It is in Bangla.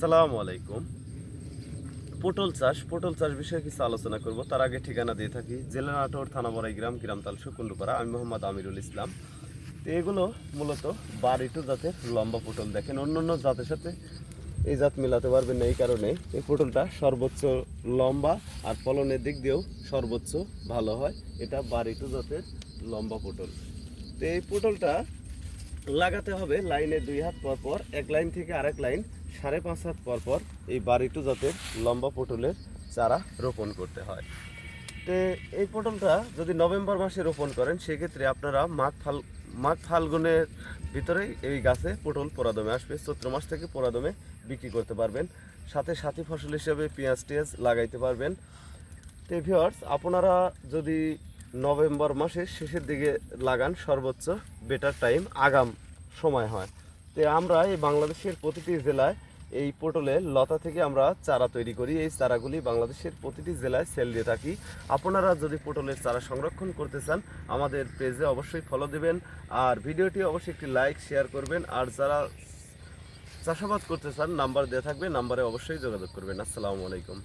আসসালামু আলাইকুম। পটল চাষ বিষয়ে কিছু আলোচনা করব। তার আগে ঠিকানা দিয়ে থাকি জেলা নাটোর, থানা বড়াইগ্রাম, গ্রাম তালসু, কুন্ডুপাড়া। আমি মোহাম্মদ আমিরুল ইসলাম। তো এগুলো মূলত বাড়িটু জাতের লম্বা পটল। দেখেন অন্য জাতের সাথে এই জাত মেলাতে পারবেন না, এই কারণে এই পটলটা সর্বোচ্চ লম্বা আর ফলনের দিক দিয়েও সর্বোচ্চ ভালো হয়। এটা বাড়িটু জাতের লম্বা পটল। তো এই পটলটা লাগাতে হবে লাইনে 2 হাত পর পর, এক লাইন থেকে আরেক লাইন 5.5 হাত পর পর এই বাড়িটু জাতের লম্বা পটলের চারা রোপণ করতে হয়। তো এই পটলটা যদি নভেম্বর মাসে রোপণ করেন সেক্ষেত্রে আপনারা মাঘ ফাল্গুনের ভিতরেই এই গাছে পটল পরাদমে আসবে। চৈত্র মাস থেকে পরাদমে বিক্রি করতে পারবেন। সাথে সাথী ফসল হিসেবে পেঁয়াজ টিয়াজ লাগাইতে পারবেন। তো ভিউয়ার্স, আপনারা যদি নভেম্বর মাসের শেষের দিকে লাগান সর্বোচ্চ বেটার টাইম, আগাম সময় হয়। তো আমরা এই বাংলাদেশের প্রতিটি জেলায় এই পটলের লতা থেকে আমরা চারা তৈরি করি। এই চারাগুলি বাংলাদেশের প্রতিটি জেলায় সেল দিয়ে থাকি। আপনারা যদি পটলের চারা সংরক্ষণ করতে চান আমাদের পেজে অবশ্যই ফলো দেবেন, আর ভিডিওটি অবশ্যই একটি লাইক শেয়ার করবেন। আর যারা চাষাবাদ করতে চান নাম্বার দেওয়া থাকবে, নাম্বারে অবশ্যই যোগাযোগ করবেন। আসসালামু আলাইকুম।